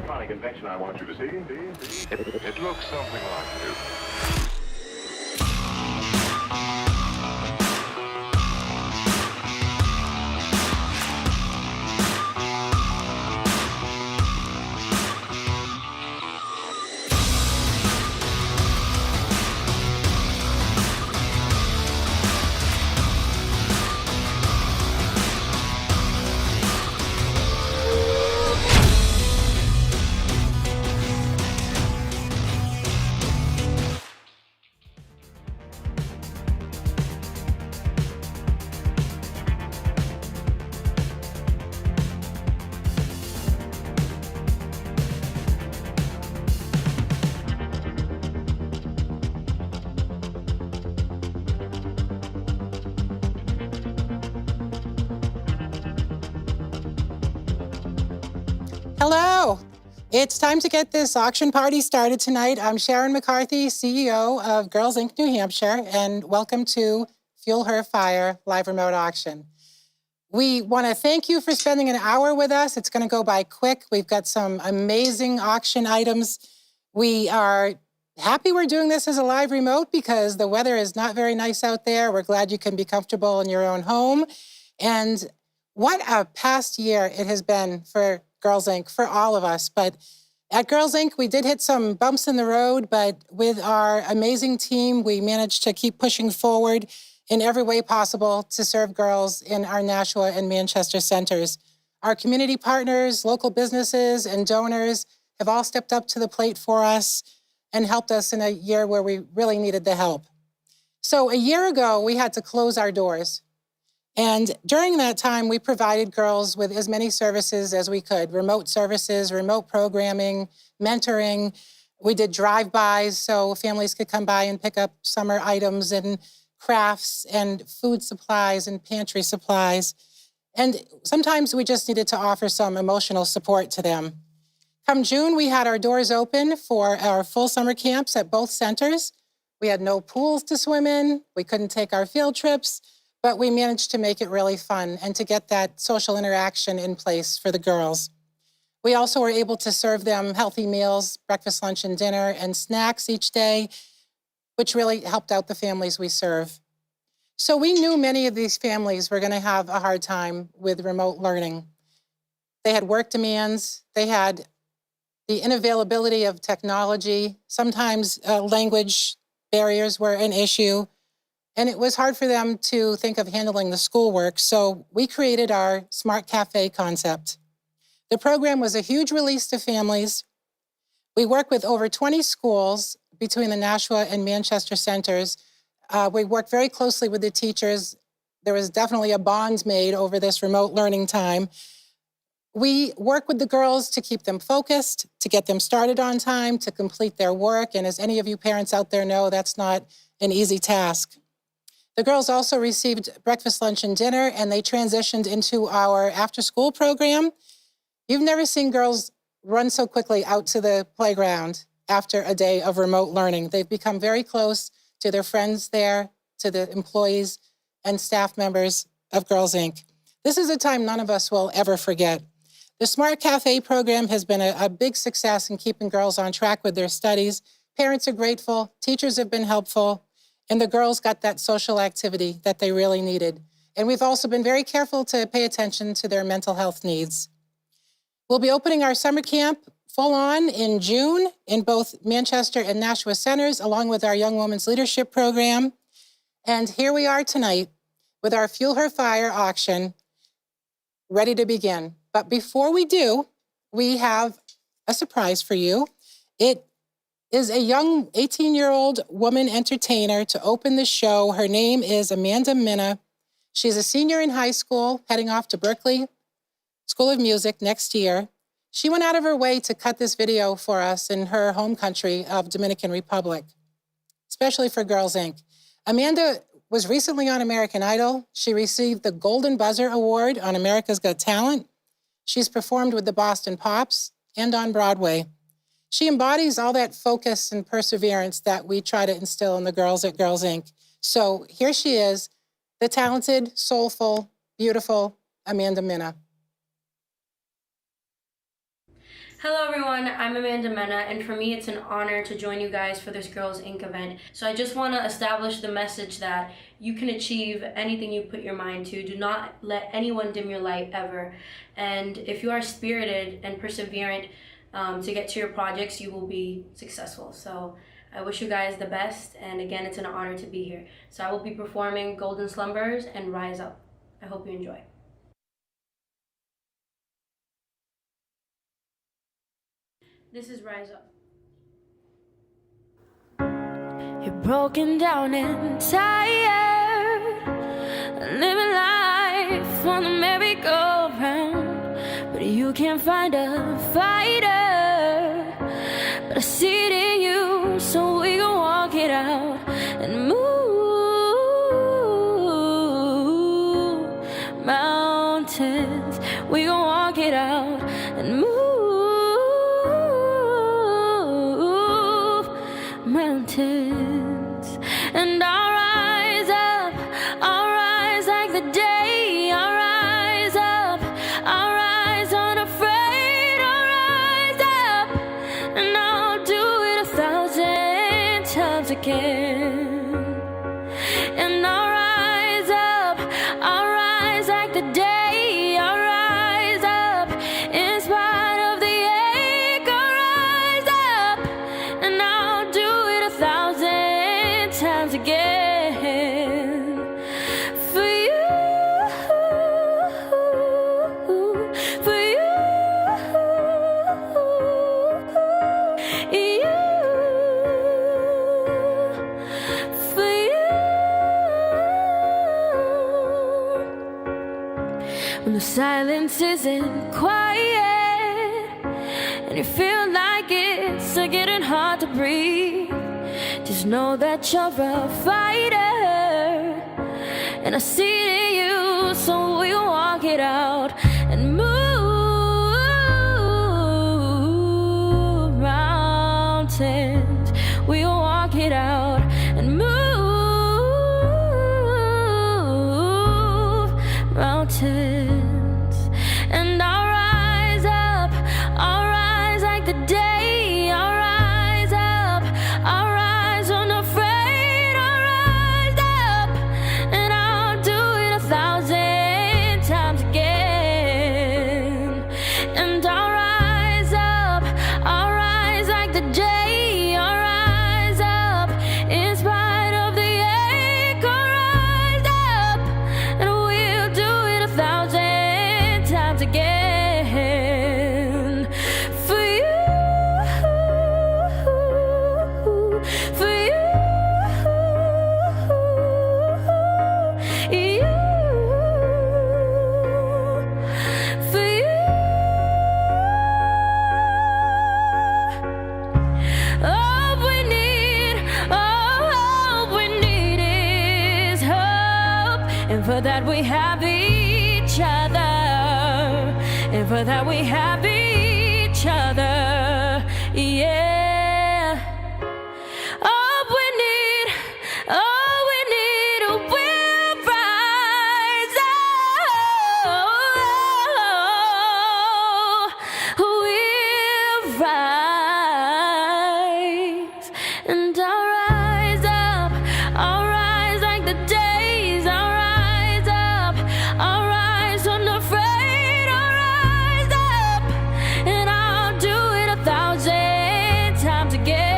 electronic invention I want you to see. It looks something like this. Hello. It's time to get this auction party started tonight. I'm Sharon McCarthy, CEO of Girls Inc. New Hampshire, and welcome to Fuel Her Fire live remote auction. We want to thank you for spending an hour with us. It's going to go by quick. We've got some amazing auction items. We are happy we're doing this as a live remote because the weather is not very nice out there. We're glad you can be comfortable in your own home. And what a past year it has been for Girls Inc., for all of us. But at Girls Inc., we did hit some bumps in the road, but with our amazing team, we managed to keep pushing forward in every way possible to serve girls in our Nashua and Manchester centers. Our community partners, local businesses, and donors have all stepped up to the plate for us and helped us in a year where we really needed the help. So a year ago, we had to close our doors. And during that time, we provided girls with as many services as we could: remote services, remote programming, mentoring. We did drive-bys so families could come by and pick up summer items and crafts and food supplies and pantry supplies. And sometimes we just needed to offer some emotional support to them. Come June, we had our doors open for our full summer camps at both centers. We had no pools to swim in. We couldn't take our field trips. But we managed to make it really fun and to get that social interaction in place for the girls. We also were able to serve them healthy meals, breakfast, lunch, and dinner, and snacks each day, which really helped out the families we serve. So we knew many of these families were going to have a hard time with remote learning. They had work demands, they had the unavailability of technology, sometimes language barriers were an issue, and it was hard for them to think of handling the schoolwork, so we created our Smart Cafe concept. The program was a huge release to families. We work with over 20 schools between the Nashua and Manchester centers. We work very closely with the teachers. There was definitely a bond made over this remote learning time. We work with the girls to keep them focused, to get them started on time, to complete their work, and as any of you parents out there know, that's not an easy task. The girls also received breakfast, lunch, and dinner, and they transitioned into our after-school program. You've never seen girls run so quickly out to the playground after a day of remote learning. They've become very close to their friends there, to the employees and staff members of Girls Inc. This is a time none of us will ever forget. The Smart Cafe program has been a big success in keeping girls on track with their studies. Parents are grateful, teachers have been helpful, and the girls got that social activity that they really needed. And we've also been very careful to pay attention to their mental health needs. We'll be opening our summer camp full on in June in both Manchester and Nashua centers, along with our Young Women's Leadership Program. And here we are tonight with our Fuel Her Fire auction ready to begin. But before we do, we have a surprise for you. It is a young 18-year-old woman entertainer to open the show. Her name is Amanda Minna. She's a senior in high school, heading off to Berkeley School of Music next year. She went out of her way to cut this video for us in her home country of Dominican Republic, especially for Girls Inc. Amanda was recently on American Idol. She received the Golden Buzzer Award on America's Got Talent. She's performed with the Boston Pops and on Broadway. She embodies all that focus and perseverance that we try to instill in the girls at Girls Inc. So here she is, the talented, soulful, beautiful Amanda Minna. Hello everyone, I'm Amanda Mena, and for me it's an honor to join you guys for this Girls Inc. event. So I just want to establish the message that you can achieve anything you put your mind to. Do not let anyone dim your light ever. And if you are spirited and perseverant to get to your projects, you will be successful. So I wish you guys the best, and again, it's an honor to be here. So I will be performing Golden Slumbers and Rise Up. I hope you enjoy. This is Rise Up. You're broken down and tired, living life on the merry-go-round, but you can't find a fighter. But I see it in you, so we gon' walk it out and move mountains. We gon' walk it out and move mountains. And I'll rise up, I'll rise like the day. I'll rise up, I'll rise unafraid. I'll rise up, and I'll do it 1,000 times again. And I'll rise up, I'll rise like the day. I'll rise up in spite of the ache. I'll rise up, and I'll do it 1,000 times again. For you, for you, for you. When the silence isn't quiet and you feel like it's getting hard to breathe, just know that you're a fighter, and I see it in you, so we'll walk it out and move mountains. We'll walk it out and move mountains. And I'll rise up, I'll rise like the day. I'll rise up, I'll rise unafraid. I'll rise up, and I'll do it 1,000 times again. And I'll rise up, I'll rise like the day. I'll rise up in spite of the ache. I'll rise up, and we'll do it 1,000 times again. For you, for you, for you. All we need is hope, and for that we have each other, and for that we have each other, yeah. All we need will rise up, we'll rise. And I'll rise up, I'll rise like the days. I'll rise up, I'll rise unafraid. I'll rise up, and I'll do it 1,000 times again.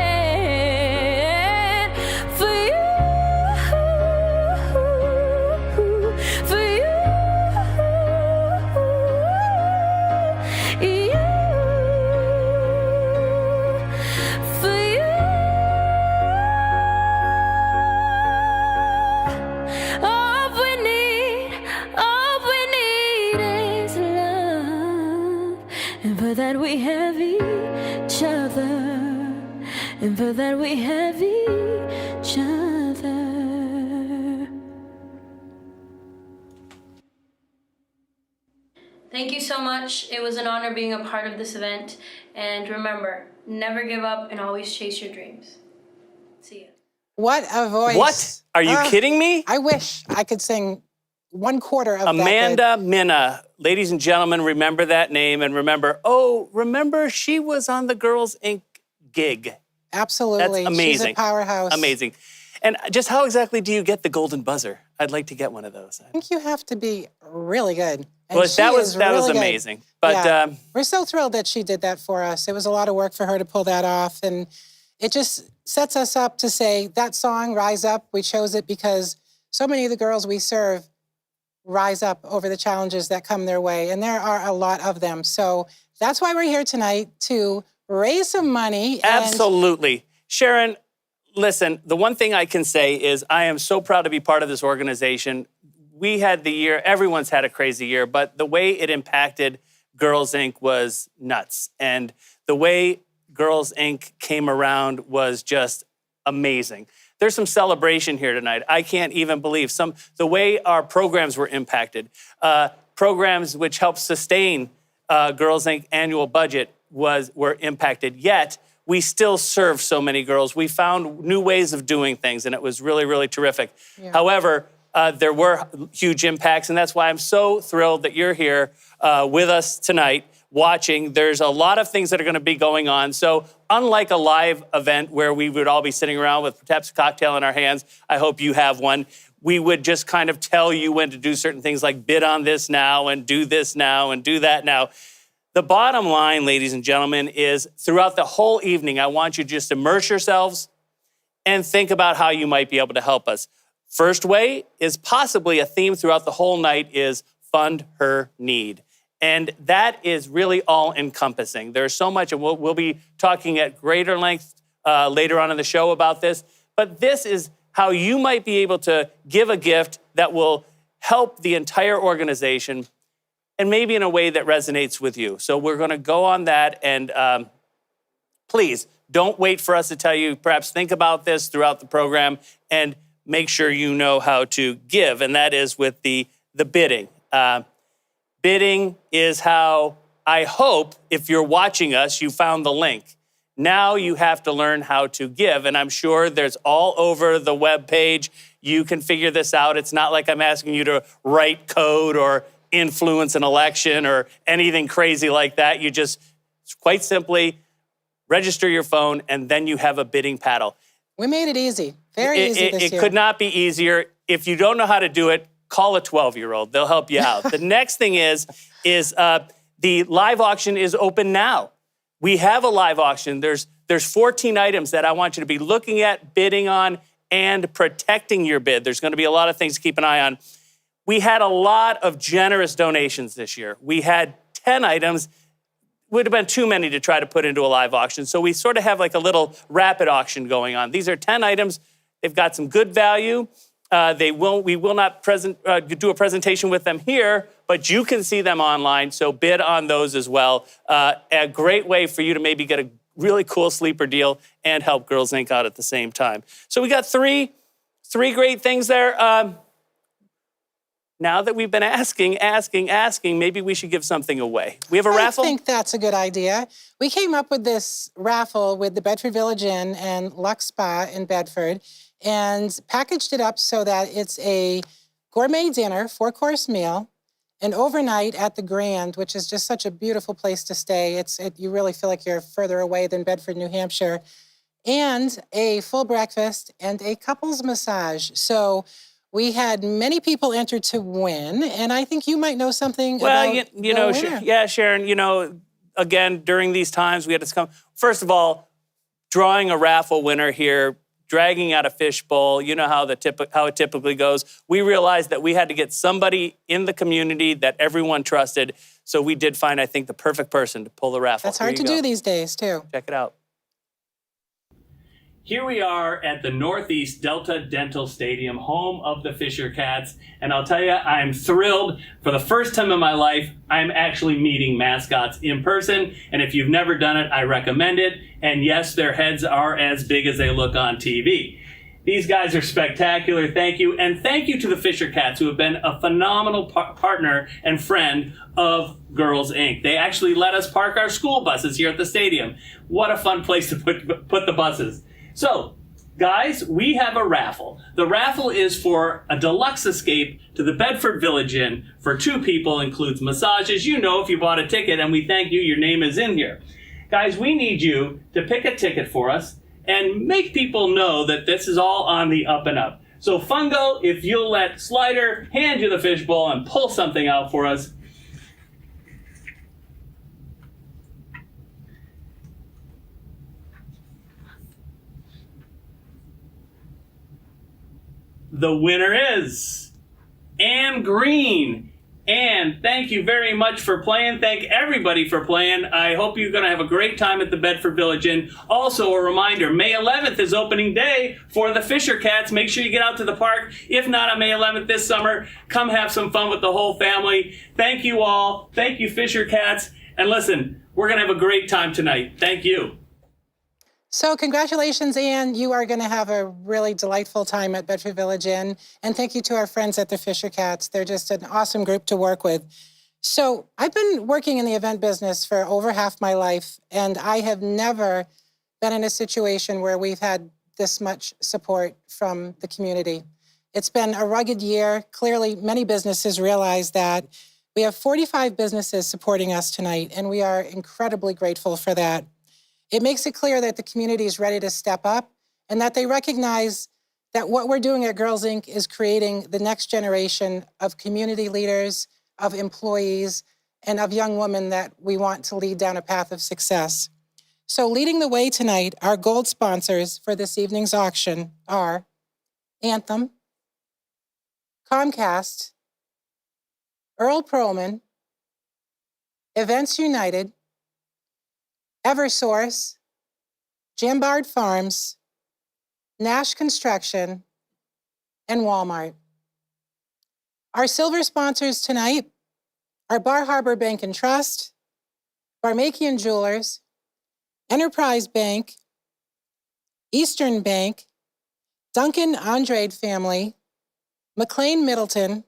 For you, for you, for you. All we need is love, and for that we have each other, and for that we have each other. Thank you so much. It was an honor being a part of this event. And remember, never give up and always chase your dreams. See ya. What a voice. What? Are you kidding me? I wish I could sing 1/4 of Amanda that. Mena, ladies and gentlemen, remember that name and remember she was on the Girls Inc. gig. Absolutely. That's amazing. She's a powerhouse. Amazing. And just how exactly do you get the golden buzzer? I'd like to get one of those. I think you have to be really good. And Well, she that is was really good. amazing. But Yeah. We're so thrilled that she did that for us. It was a lot of work for her to pull that off. And it just sets us up to say that song, Rise Up, we chose it because so many of the girls we serve rise up over the challenges that come their way. And there are a lot of them. So that's why we're here tonight, to raise some money. Absolutely. Sharon, listen, the one thing I can say is I am so proud to be part of this organization. We had the year, everyone's had a crazy year, but the way it impacted Girls Inc. was nuts. And the way Girls Inc. came around was just amazing. There's some celebration here tonight. I can't even believe the way our programs were impacted. Programs which helped sustain Girls Inc. annual budget were impacted, yet we still serve so many girls. We found new ways of doing things, and it was really, really terrific. Yeah. However, there were huge impacts, and that's why I'm so thrilled that you're here with us tonight watching. There's a lot of things that are going to be going on. So unlike a live event where we would all be sitting around with perhaps a cocktail in our hands, I hope you have one, we would just kind of tell you when to do certain things like bid on this now and do this now and do that now. The bottom line, ladies and gentlemen, is throughout the whole evening, I want you to just immerse yourselves and think about how you might be able to help us. First way is possibly a theme throughout the whole night is fund her need. And that is really all encompassing. There's so much, and we'll be talking at greater length later on in the show about this, but this is how you might be able to give a gift that will help the entire organization and maybe in a way that resonates with you. So we're gonna go on that, and please don't wait for us to tell you. Perhaps think about this throughout the program and make sure you know how to give, and that is with the bidding. Bidding is how, I hope, if you're watching us, you found the link. Now you have to learn how to give, and I'm sure there's all over the webpage. You can figure this out. It's not like I'm asking you to write code or influence an election or anything crazy like that. You just, quite simply, register your phone, and then you have a bidding paddle. We made it easy, very easy this year. It could not be easier. If you don't know how to do it, call a 12-year-old. They'll help you out. The next thing is the live auction is open now. We have a live auction. There's 14 items that I want you to be looking at, bidding on, and protecting your bid. There's going to be a lot of things to keep an eye on. We had a lot of generous donations this year. We had 10 items. Would have been too many to try to put into a live auction. So we sort of have like a little rapid auction going on. These are 10 items. They've got some good value. We will not do a presentation with them here, but you can see them online, so bid on those as well. A great way for you to maybe get a really cool sleeper deal and help Girls Inc. out at the same time. So we got three great things there. Now that we've been asking, maybe we should give something away. We have a raffle? I think that's a good idea. We came up with this raffle with the Bedford Village Inn and Lux Spa in Bedford, and packaged it up so that it's a gourmet dinner, 4-course meal, an overnight at the Grand, which is just such a beautiful place to stay. You really feel like you're further away than Bedford, New Hampshire, and a full breakfast and a couples massage. So we had many people enter to win, and I think you might know something about you know, yeah, Sharon, you know, again, during these times, we had to come. First of all, drawing a raffle winner here, dragging out a fishbowl, you know how it typically goes. We realized that we had to get somebody in the community that everyone trusted, so we did find, I think, the perfect person to pull the raffle. That's hard to do these days, too. Check it out. Here we are at the Northeast Delta Dental Stadium, home of the Fisher Cats. And I'll tell you, I'm thrilled. For the first time in my life, I'm actually meeting mascots in person. And if you've never done it, I recommend it. And yes, their heads are as big as they look on TV. These guys are spectacular. Thank you. And thank you to the Fisher Cats, who have been a phenomenal partner and friend of Girls Inc. They actually let us park our school buses here at the stadium. What a fun place to put the buses. So, Guys, we have a raffle. The raffle is for a deluxe escape to the Bedford Village Inn for 2 people, includes massages. You know if you bought a ticket, and we thank you, your name is in here. Guys, we need you to pick a ticket for us and make people know that this is all on the up and up. So Fungo, if you'll let Slider hand you the fishbowl and pull something out for us. The winner is Ann Green. Ann, thank you very much for playing. Thank everybody for playing. I hope you're going to have a great time at the Bedford Village Inn. Also, a reminder, May 11th is opening day for the Fisher Cats. Make sure you get out to the park. If not on May 11th this summer, come have some fun with the whole family. Thank you all. Thank you, Fisher Cats. And listen, we're going to have a great time tonight. Thank you. So congratulations, Anne. You are going to have a really delightful time at Bedford Village Inn. And thank you to our friends at the Fisher Cats. They're just an awesome group to work with. So I've been working in the event business for over half my life, and I have never been in a situation where we've had this much support from the community. It's been a rugged year. Clearly, many businesses realize that. We have 45 businesses supporting us tonight, and we are incredibly grateful for that. It makes it clear that the community is ready to step up and that they recognize that what we're doing at Girls Inc. is creating the next generation of community leaders, of employees, and of young women that we want to lead down a path of success. So leading the way tonight, our gold sponsors for this evening's auction are Anthem, Comcast, Earl Perlman, Events United, Eversource, Jambard Farms, Nash Construction, and Walmart. Our silver sponsors tonight are Bar Harbor Bank and Trust, Barmakian Jewelers, Enterprise Bank, Eastern Bank, Duncan Andrade Family, McLean Middleton,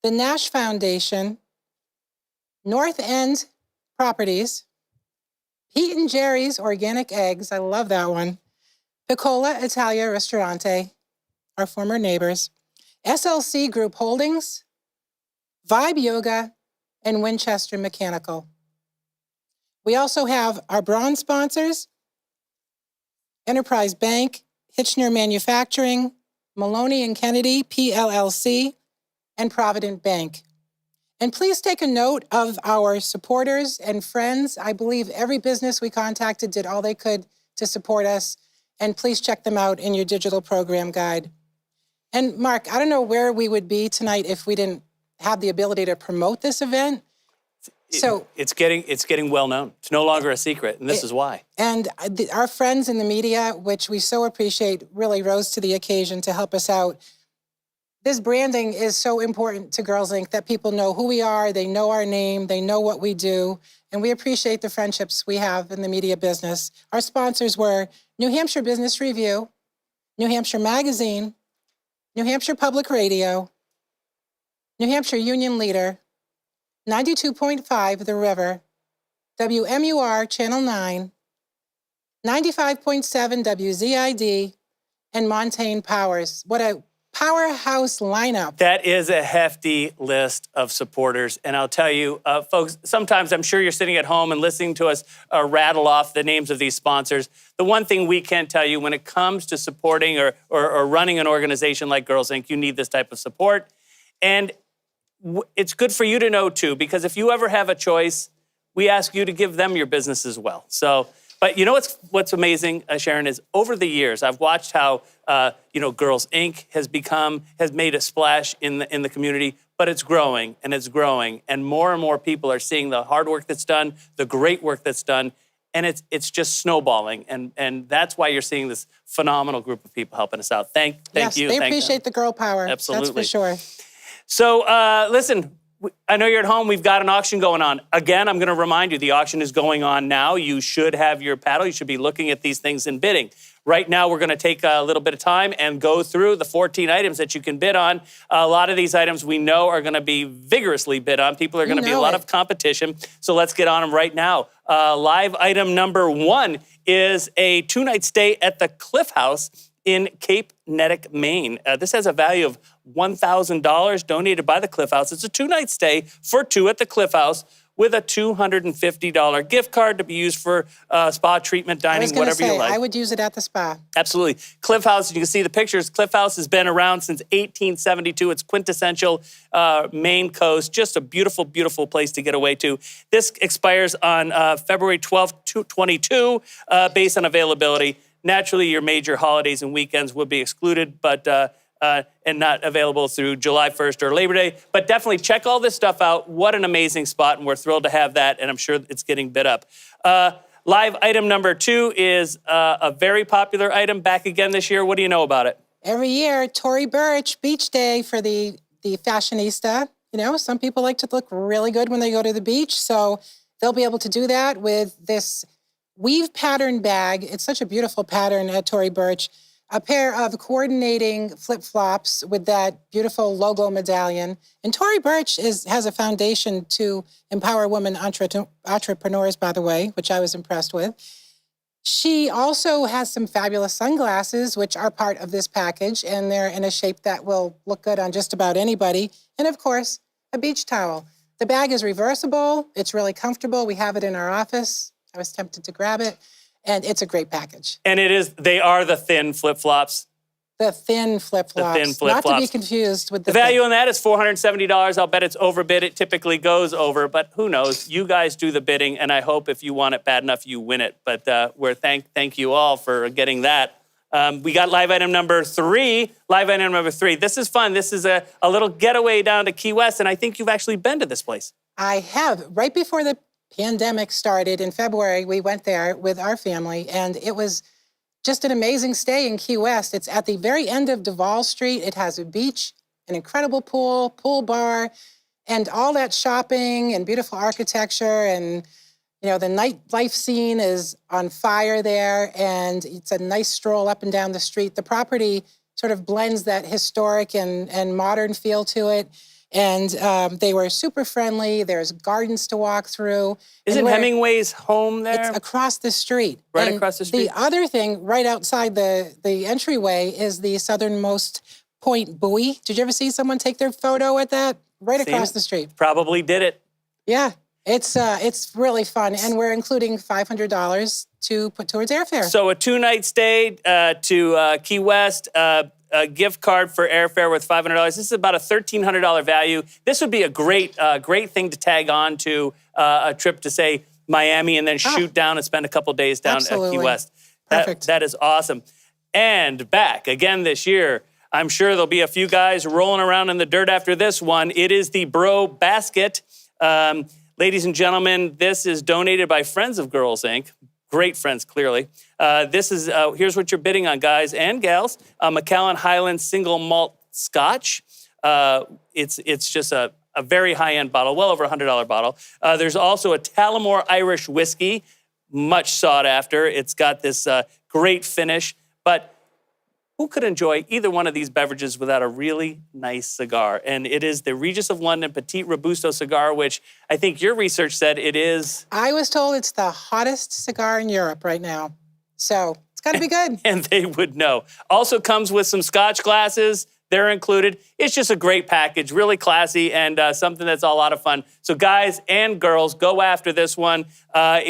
the Nash Foundation, North End Properties, Pete and Jerry's Organic Eggs, I love that one, Piccola Italia Ristorante, our former neighbors, SLC Group Holdings, Vibe Yoga, and Winchester Mechanical. We also have our bronze sponsors, Enterprise Bank, Hitchner Manufacturing, Maloney and Kennedy, PLLC, and Provident Bank. And please take a note of our supporters and friends. I believe every business we contacted did all they could to support us. And please check them out in your digital program guide. And Mark, I don't know where we would be tonight if we didn't have the ability to promote this event. So it's getting well known. It's no longer a secret, and this is why. And our friends in the media, which we so appreciate, really rose to the occasion to help us out. This branding is so important to Girls Inc. that people know who we are, they know our name, they know what we do, and we appreciate the friendships we have in the media business. Our sponsors were New Hampshire Business Review, New Hampshire Magazine, New Hampshire Public Radio, New Hampshire Union Leader, 92.5 The River, WMUR Channel 9, 95.7 WZID, and Montaigne Powers. What a powerhouse lineup. That is a hefty list of supporters. And I'll tell you, folks, sometimes I'm sure you're sitting at home and listening to us rattle off the names of these sponsors. The one thing we can tell you when it comes to supporting or running an organization like Girls Inc., you need this type of support. And it's good for you to know, too, because if you ever have a choice, we ask you to give them your business as well. So, but you know what's amazing, Sharon, is over the years, I've watched how, Girls Inc. has made a splash in the community, but it's growing, and more people are seeing the hard work that's done, the great work that's done, and it's just snowballing, and that's why you're seeing this phenomenal group of people helping us out. Thank you. Yes, they appreciate the girl power. Absolutely. That's for sure. So, listen, I know you're at home. We've got an auction going on. Again, I'm going to remind you, the auction is going on now. You should have your paddle. You should be looking at these things and bidding. Right now, we're going to take a little bit of time and go through the 14 items that you can bid on. A lot of these items we know are going to be vigorously bid on. People are going to be a lot of competition. So let's get on them right now. Live item number 1 is a 2-night stay at the Cliff House in Cape Nettic, Maine. This has a value of $1,000 donated by the Cliff House. It's a 2-night stay for 2 at the Cliff House with a $250 gift card to be used for spa treatment, dining, whatever you like. I would use it at the spa. Absolutely. Cliff House, you can see the pictures. Cliff House has been around since 1872. It's quintessential Maine coast. Just a beautiful, beautiful place to get away to. This expires on February 12th, 2022, based on availability. Naturally, your major holidays and weekends will be excluded, but and not available through July 1st or Labor Day. But definitely check all this stuff out. What an amazing spot, and we're thrilled to have that, and I'm sure it's getting bid up. Live item number 2 is a very popular item back again this year. What do you know about it? Every year, Tory Burch Beach Day for the fashionista. You know, some people like to look really good when they go to the beach, so they'll be able to do that with this weave pattern bag. It's such a beautiful pattern at Tory Burch. A pair of coordinating flip-flops with that beautiful logo medallion. And Tory Burch has a foundation to empower women entrepreneurs, by the way, which I was impressed with. She also has some fabulous sunglasses, which are part of this package, and they're in a shape that will look good on just about anybody. And of course, a beach towel. The bag is reversible. It's really comfortable. We have it in our office. I was tempted to grab it. And it's a great package. And they are the thin flip-flops. The thin flip-flops. Not to be confused with the value on that is $470. I'll bet it's overbid. It typically goes over, but who knows? You guys do the bidding, and I hope if you want it bad enough, you win it. But thank you all for getting that. We got live item number 3. Live item number 3. This is fun. This is a little getaway down to Key West, and I think you've actually been to this place. I have. Right before the pandemic started in February, we went there with our family, and it was just an amazing stay in Key West. It's at the very end of Duval Street. It has a beach, an incredible pool bar, and all that shopping and beautiful architecture. And, you know, the nightlife scene is on fire there, and it's a nice stroll up and down the street. The property sort of blends that historic and modern feel to it. And they were super friendly. There's gardens to walk through. Isn't Hemingway's home there? It's across the street. Right across the street. The other thing, right outside the entryway, is the southernmost point buoy. Did you ever see someone take their photo at that? Right across the street. Probably did it. Yeah, it's really fun. And we're including $500 to put towards airfare. So a 2-night stay to Key West, a gift card for airfare worth $500. This is about a $1,300 value. This would be a great thing to tag on to a trip to, say, Miami and then shoot down and spend a couple days down at Key West. Perfect. That is awesome. And back again this year, I'm sure there'll be a few guys rolling around in the dirt after this one. It is the Bro Basket. Ladies and gentlemen, this is donated by Friends of Girls, Inc., great friends, clearly. This is, here's what you're bidding on, guys and gals. Macallan Highland Single Malt Scotch. It's just a very high-end bottle, well over $100 bottle. There's also a Tullamore Irish whiskey, much sought after. It's got this great finish, but who could enjoy either one of these beverages without a really nice cigar? And it is the Regis of London Petite Robusto cigar, which I think your research said it is. I was told it's the hottest cigar in Europe right now. So it's got to be good. And they would know. Also comes with some Scotch glasses. They're included. It's just a great package, really classy, and something that's a lot of fun. So guys and girls, go after this one.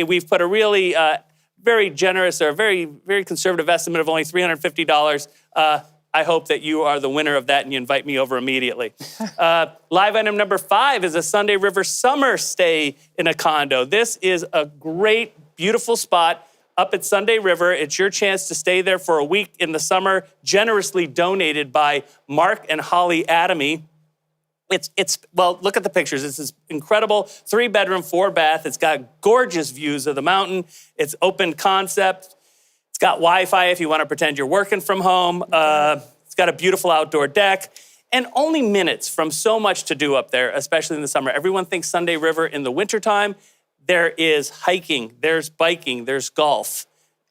We've put a really very generous or very, very conservative estimate of only $350. I hope that you are the winner of that and you invite me over immediately. Live item number 5 is a Sunday River summer stay in a condo. This is a great, beautiful spot up at Sunday River. It's your chance to stay there for a week in the summer, generously donated by Mark and Holly Adamy. Well, look at the pictures. It's this incredible 3-bedroom, 4-bath. It's got gorgeous views of the mountain. It's open concept. It's got Wi-Fi if you want to pretend you're working from home. It's got a beautiful outdoor deck. And only minutes from so much to do up there, especially in the summer. Everyone thinks Sunday River in the wintertime. There is hiking, there's biking, there's golf.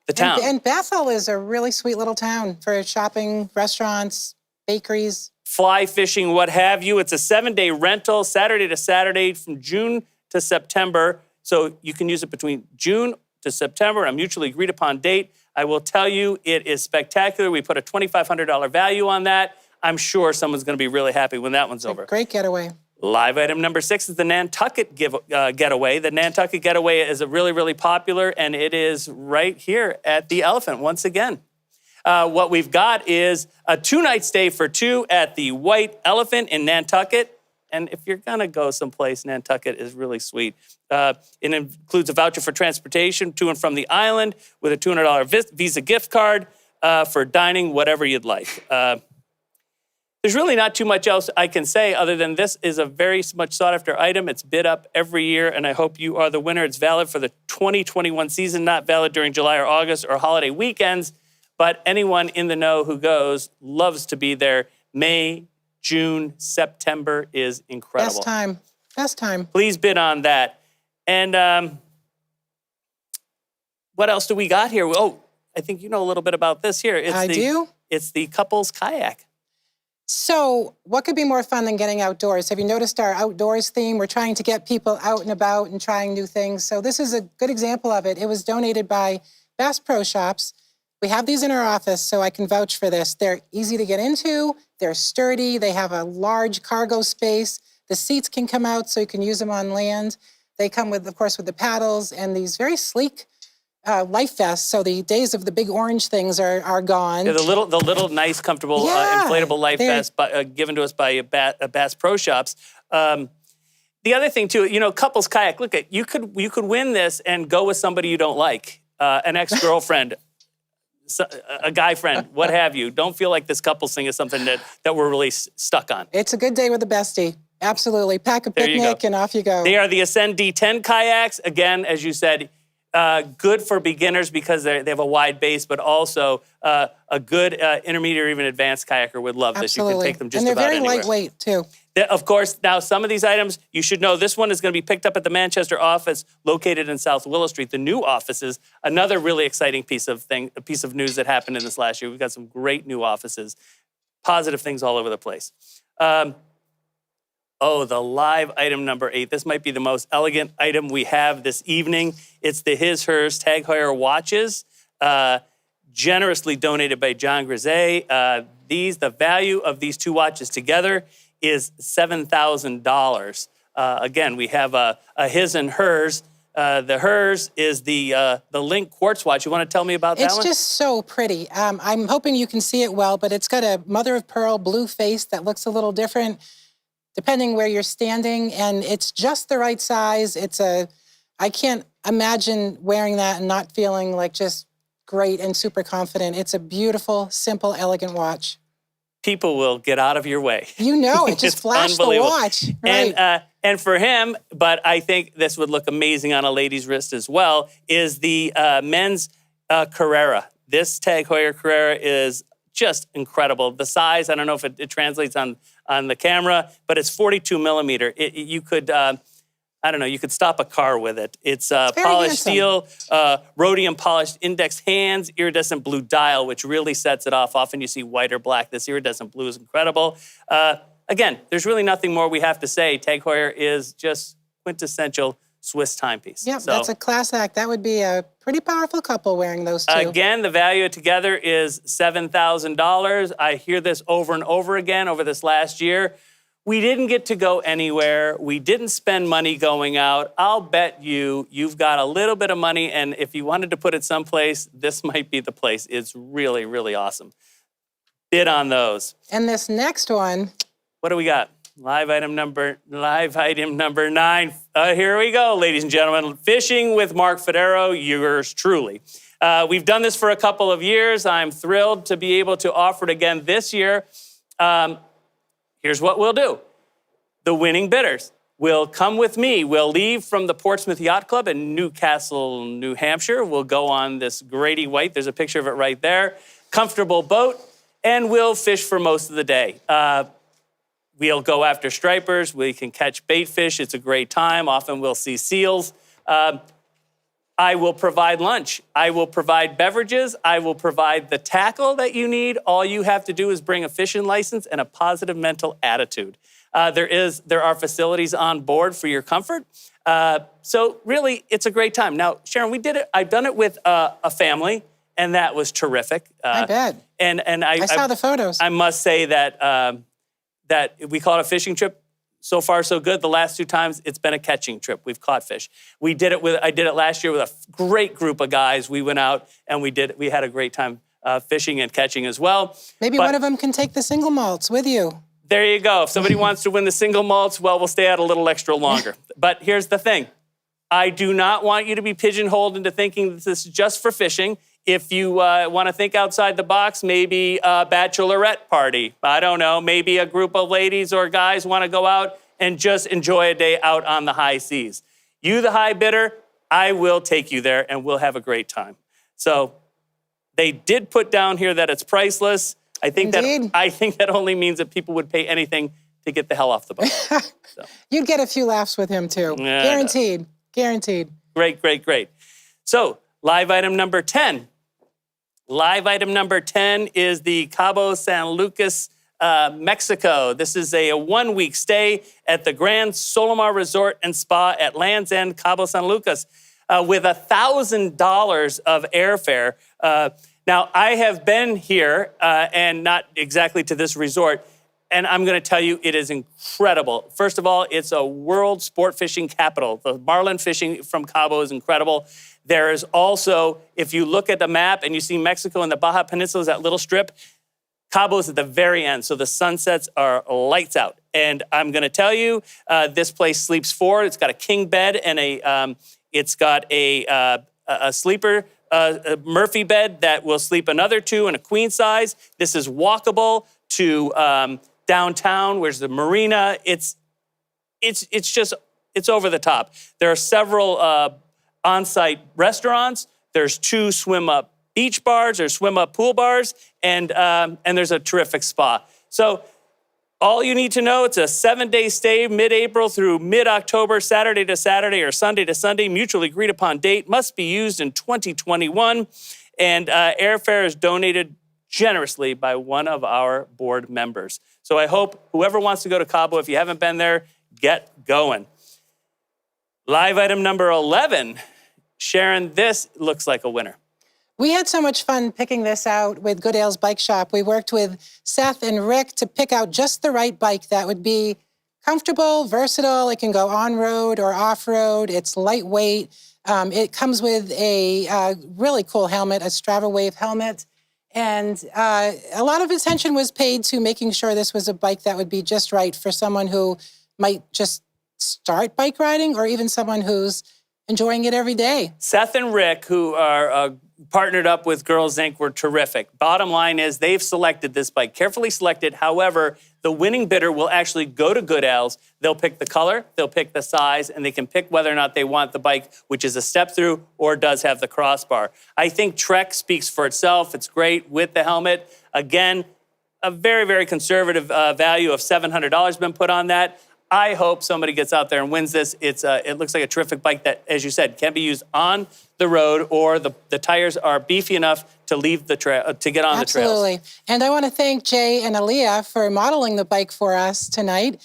the town. And Bethel is a really sweet little town for shopping, restaurants, bakeries. Fly fishing, what have you. It's a 7-day rental, Saturday to Saturday from June to September. So you can use it between June to September, a mutually agreed upon date. I will tell you, it is spectacular. We put a $2,500 value on that. I'm sure someone's going to be really happy when that one's over. Great getaway. Live item number 6 is the Nantucket getaway. The Nantucket getaway is a really, really popular, and it is right here at the Elephant once again. What we've got is a 2-night stay for 2 at the White Elephant in Nantucket. And if you're going to go someplace, Nantucket is really sweet. It includes a voucher for transportation to and from the island with a $200 Visa gift card for dining, whatever you'd like. There's really not too much else I can say other than this is a very much sought-after item. It's bid up every year, and I hope you are the winner. It's valid for the 2021 season, not valid during July or August or holiday weekends. But anyone in the know who goes loves to be there. May, June, September is incredible. Best time. Please bid on that. And what else do we got here? Oh, I think you know a little bit about this here. I do? It's the couples kayak. So what could be more fun than getting outdoors? Have you noticed our outdoors theme? We're trying to get people out and about and trying new things. So this is a good example of it. It was donated by Bass Pro Shops. We have these in our office, so I can vouch for this. They're easy to get into. They're sturdy. They have a large cargo space. The seats can come out so you can use them on land. They come with, of course, with the paddles and these very sleek life vests. So the days of the big orange things are gone. Yeah, the little nice, comfortable, inflatable life vest given to us by Bass Pro Shops. The other thing too, couples kayak. Look at you could win this and go with somebody you don't like, an ex-girlfriend. A guy friend, what have you. Don't feel like this couples thing is something that we're really stuck on. It's a good day with the bestie. Absolutely. Pack a picnic and off you go. They are the Ascend D10 kayaks. Again, as you said, good for beginners because they have a wide base, but also a good intermediate or even advanced kayaker would love this. Absolutely. You can take them just and they're about very anywhere. lightweight, too. Of course, now some of these items, you should know this one is going to be picked up at the Manchester office located in South Willow Street. The new offices, another really exciting piece of news that happened in this last year. We've got some great new offices, positive things all over the place. The live item number 8. This might be the most elegant item we have this evening. It's the His Hers Tag Heuer watches, generously donated by John Grisey. The value of these 2 watches together is $7,000. Again, we have a His and Hers. The Hers is the Link quartz watch. You want to tell me about that one? It's just so pretty. I'm hoping you can see it well, but it's got a mother of pearl blue face that looks a little different depending where you're standing, and it's just the right size. I can't imagine wearing that and not feeling like just great and super confident. It's a beautiful, simple, elegant watch. People will get out of your way. It just flashed the watch. Right. And for him, but I think this would look amazing on a lady's wrist as well, is the men's Carrera. This Tag Heuer Carrera is just incredible. The size, I don't know if it translates on the camera, but it's 42 millimeter. You could, you could stop a car with it. It's polished steel, rhodium polished index hands, iridescent blue dial, which really sets it off. Often you see white or black. This iridescent blue is incredible. Again, there's really nothing more we have to say. Tag Heuer is just quintessential Swiss timepiece. Yep, that's a class act. That would be a pretty powerful couple wearing those 2. Again, the value together is $7,000. I hear this over and over again over this last year. We didn't get to go anywhere. We didn't spend money going out. I'll bet you've got a little bit of money, and if you wanted to put it someplace, this might be the place. It's really, really awesome. Bid on those. And this next one. What do we got? Live item number 9. Here we go, ladies and gentlemen. Fishing with Mark Federo, yours truly. We've done this for a couple of years. I'm thrilled to be able to offer it again this year. Here's what we'll do. The winning bidders will come with me. We'll leave from the Portsmouth Yacht Club in Newcastle, New Hampshire. We'll go on this Grady White. There's a picture of it right there. Comfortable boat, and we'll fish for most of the day. We'll go after stripers. We can catch bait fish. It's a great time. Often we'll see seals. I will provide lunch. I will provide beverages. I will provide the tackle that you need. All you have to do is bring a fishing license and a positive mental attitude. There are facilities on board for your comfort. So really, it's a great time. Now, Sharon, we did it. I've done it with a family, and that was terrific. I bet. And I saw the photos. I must say that that we call it a fishing trip. So far, so good. The last 2 times, it's been a catching trip. We've caught fish. I did it last year with a great group of guys. We went out and we had a great time fishing and catching as well. Maybe one of them can take the single malts with you. There you go. If somebody wants to win the single malts, well, we'll stay out a little extra longer. But here's the thing. I do not want you to be pigeonholed into thinking that this is just for fishing. If you want to think outside the box, maybe a bachelorette party. I don't know, maybe a group of ladies or guys want to go out and just enjoy a day out on the high seas. You, the high bidder, I will take you there and we'll have a great time. So they did put down here that it's priceless. I think that only means that people would pay anything to get the hell off the boat. So. You'd get a few laughs with him too. Yeah, Guaranteed. Guaranteed. Great, great, great. So live item number 10. Live item number 10 is the Cabo San Lucas, Mexico. This is a 1-week stay at the Grand Solomar Resort and Spa at Land's End, Cabo San Lucas, with $1,000 of airfare. Now, I have been here, and not exactly to this resort, and I'm going to tell you, it is incredible. First of all, it's a world sport fishing capital. The marlin fishing from Cabo is incredible. There is also, if you look at the map and you see Mexico and the Baja Peninsula, that little strip, Cabo's at the very end, so the sunsets are lights out. And I'm going to tell you, this place sleeps 4. It's got a king bed and it's got a sleeper Murphy bed that will sleep another 2 and a queen size. This is walkable to downtown, where's the marina. It's over the top. There are several on-site restaurants. There's 2 swim-up beach bars, there's swim-up pool bars, and there's a terrific spa. So all you need to know, it's a 7-day stay, mid-April through mid-October, Saturday to Saturday or Sunday to Sunday, mutually agreed upon date, must be used in 2021, and airfare is donated generously by one of our board members. So I hope whoever wants to go to Cabo, if you haven't been there, get going. Live item number 11. Sharon, this looks like a winner. We had so much fun picking this out with Good Ales Bike Shop. We worked with Seth and Rick to pick out just the right bike that would be comfortable, versatile. It can go on-road or off-road. It's lightweight. It comes with a really cool helmet, a Strava Wave helmet. And a lot of attention was paid to making sure this was a bike that would be just right for someone who might just start bike riding or even someone who's enjoying it every day. Seth and Rick, who are partnered up with Girls Inc., were terrific. Bottom line is they've selected this bike, carefully selected. However, the winning bidder will actually go to Good Ales. They'll pick the color, they'll pick the size, and they can pick whether or not they want the bike, which is a step-through or does have the crossbar. I think Trek speaks for itself. It's great with the helmet. Again, a very, very conservative value of $700 been put on that. I hope somebody gets out there and wins this. It looks like a terrific bike that, as you said, can be used on the road, or the tires are beefy enough to leave the trail to get on the trails. Absolutely. And I want to thank Jay and Aaliyah for modeling the bike for us tonight.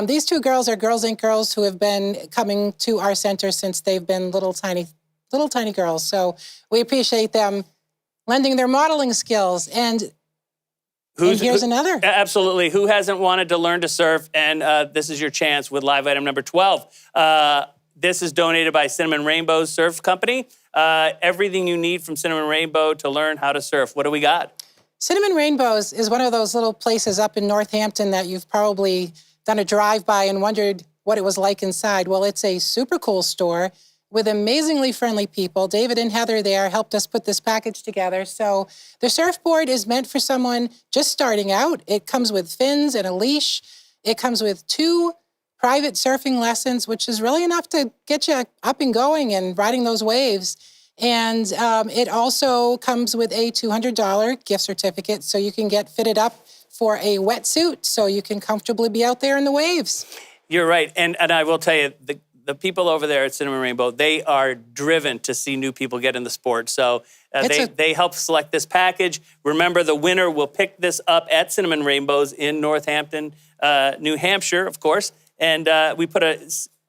These 2 girls are Girls Inc. girls who have been coming to our center since they've been little tiny girls. So we appreciate them lending their modeling skills. And here's another. Absolutely. Who hasn't wanted to learn to surf? And this is your chance with live item number 12. This is donated by Cinnamon Rainbow Surf Company. Everything you need from Cinnamon Rainbow to learn how to surf. What do we got? Cinnamon Rainbows is one of those little places up in Northampton that you've probably done a drive-by and wondered what it was like inside. Well, it's a super cool store with amazingly friendly people. David and Heather there helped us put this package together. So the surfboard is meant for someone just starting out. It comes with fins and a leash. It comes with 2 private surfing lessons, which is really enough to get you up and going and riding those waves. And it also comes with a $200 gift certificate, so you can get fitted up for a wetsuit so you can comfortably be out there in the waves. You're right. And I will tell you, the people over there at Cinnamon Rainbow, they are driven to see new people get in the sport. So they help select this package. Remember, the winner will pick this up at Cinnamon Rainbows in Northampton, New Hampshire, of course. And we put a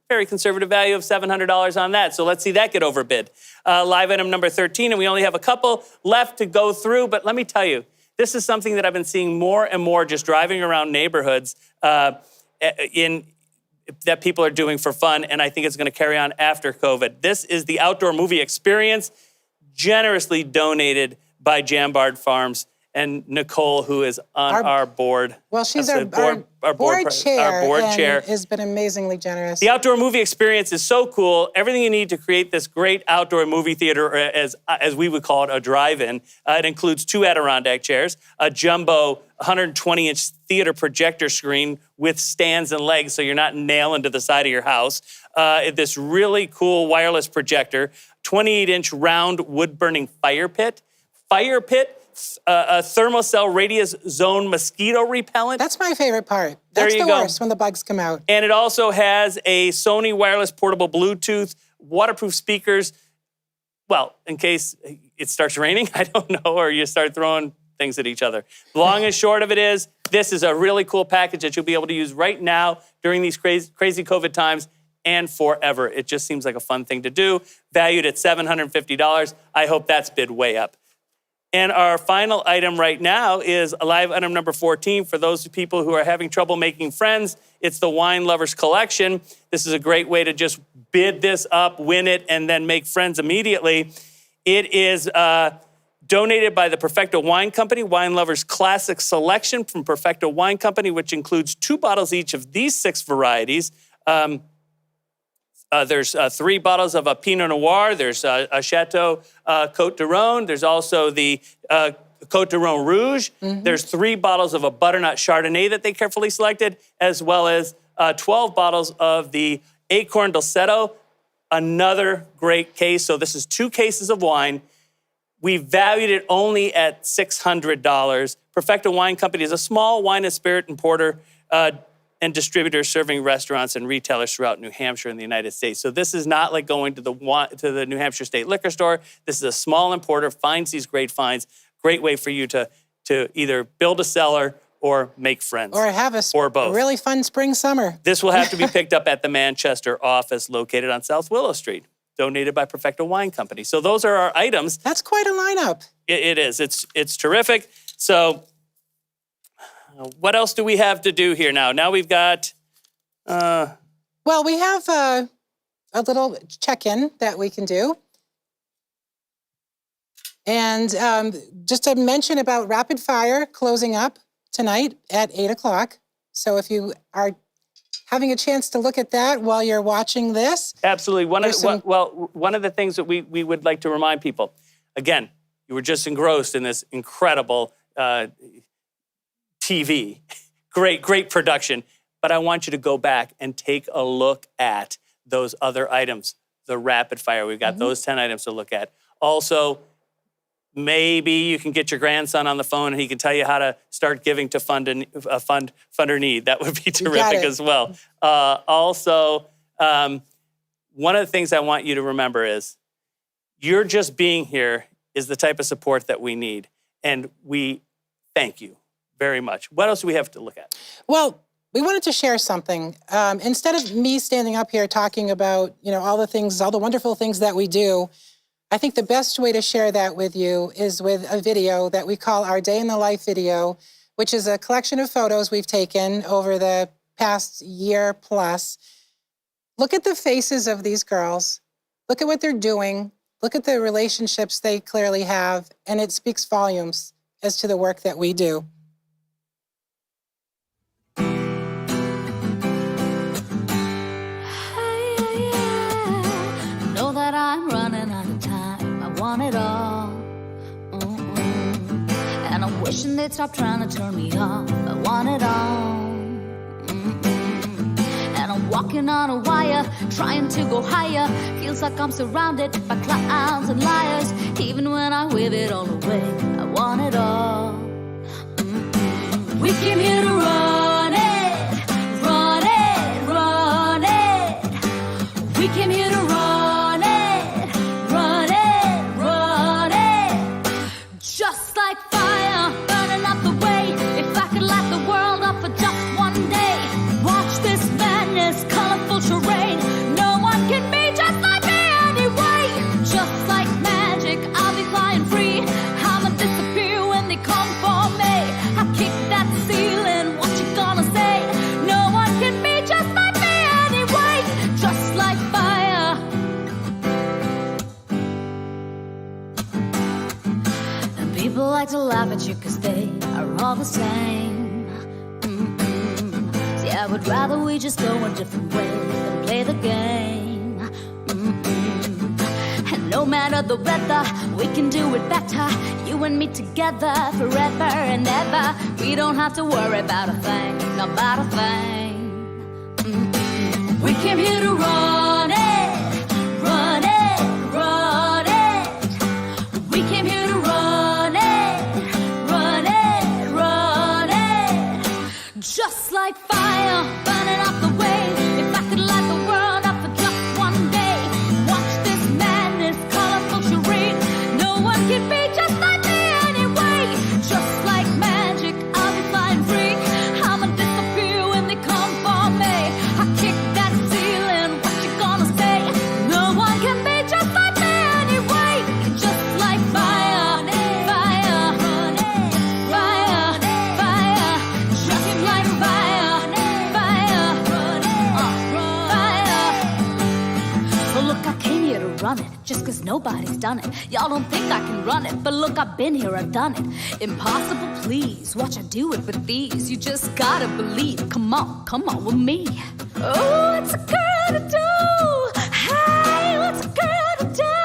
very conservative value of $700 on that. So let's see that get overbid. Live item number 13, and we only have a couple left to go through. But let me tell you, this is something that I've been seeing more and more just driving around neighborhoods that people are doing for fun, and I think it's going to carry on after COVID. This is the outdoor movie experience, generously donated by Jambard Farms and Nicole, who is on our board. Well, she's our board chair. Our board chair has been amazingly generous. The outdoor movie experience is so cool. Everything you need to create this great outdoor movie theater, or as we would call it, a drive-in. It includes 2 Adirondack chairs, a jumbo 120-inch theater projector screen with stands and legs so you're not nailing to the side of your house. This really cool wireless projector, 28-inch round wood-burning fire pit, a thermocell radius zone mosquito repellent. That's my favorite part. That's the worst, when the bugs come out. And it also has a Sony wireless portable Bluetooth, waterproof speakers. Well, in case it starts raining, I don't know, or you start throwing things at each other. Long and short of it is, this is a really cool package that you'll be able to use right now during these crazy COVID times and forever. It just seems like a fun thing to do. Valued at $750. I hope that's bid way up. And our final item right now is live item number 14. For those people who are having trouble making friends, it's the Wine Lovers Collection. This is a great way to just bid this up, win it, and then make friends immediately. It is donated by the Perfecto Wine Company, Wine Lovers Classic Selection from Perfecto Wine Company, which includes 2 bottles each of these 6 varieties. There's 3 bottles of a Pinot Noir. There's a Chateau Côte d'Aron. There's also the Côte d'Aron Rouge. Mm-hmm. There's 3 bottles of a butternut Chardonnay that they carefully selected, as well as 12 bottles of the Acorn Dulcetto, another great case. So this is 2 cases of wine. We valued it only at $600. Perfecto Wine Company is a small wine and spirit importer and distributor serving restaurants and retailers throughout New Hampshire and the United States. So this is not like going to the New Hampshire State Liquor Store. This is a small importer, finds these great finds. Great way for you to either build a cellar or make friends. Or have a really fun spring, summer. This will have to be picked up at the Manchester office located on South Willow Street, donated by Perfecto Wine Company. So those are our items. That's quite a lineup. It is. It's terrific. So what else do we have to do here now? Now we've got... Well, we have a little check-in that we can do. And just to mention about Rapid Fire closing up tonight at 8 o'clock. So if you are having a chance to look at that while you're watching this. Absolutely. One of the things that we would like to remind people, again, you were just engrossed in this incredible TV, great production, but I want you to go back and take a look at those other items, the Rapid Fire. We've got those 10 items to look at. Also, maybe you can get your grandson on the phone and he can tell you how to start giving to fund or need. That would be terrific as well. Also, one of the things I want you to remember is you're just being here is the type of support that we need. And we thank you very much. What else do we have to look at? Well, we wanted to share something. Instead of me standing up here talking about, all the wonderful things that we do, I think the best way to share that with you is with a video that we call our Day in the Life video, which is a collection of photos we've taken over the past year plus. Look at the faces of these girls. Look at what they're doing. Look at the relationships they clearly have, and it speaks volumes as to the work that we do. Know that I'm running out of time. I want it all. And I'm wishing they'd stop trying to turn me off. I want it all. And I'm walking on a wire, trying to go higher. Feels like I'm surrounded by clowns and liars. Even when I wave it all away, I want it all. We came here to run it, run it, run it. colorful charade. No one can be just like me anyway. Just like magic, I'll be flying free. I'ma disappear when they come for me. I kick that ceiling, what you gonna say? No one can be just like me anyway. Just like fire. And people like to laugh at you cause they are all the same. See, I would rather we just go a different way than play the game. And no matter the weather, we can do it better. You and me together forever and ever. We don't have to worry about a thing, about a thing. We came here to run it, run it, run it. We came here to run it, run it, run it. Just like fire, burning up the way. If I could light the world up for just one day, watch this madness, colorful charade. No one can be just like me anyway. Just like magic, I'll be flying free. I'ma disappear when they come for me. I kick that ceiling, what you gonna say? No one can be just like me anyway. Just like fire, fire, fire, fire. Just like fire, fire, fire. So look, I came here to run it, just cause nobody's done it. Y'all don't think I can run it, but look, I've been here, I've done it. Impossible, please, watch I do it with these. You just gotta believe, come on with me. Oh, what's a girl to do? Hey, what's a girl to do?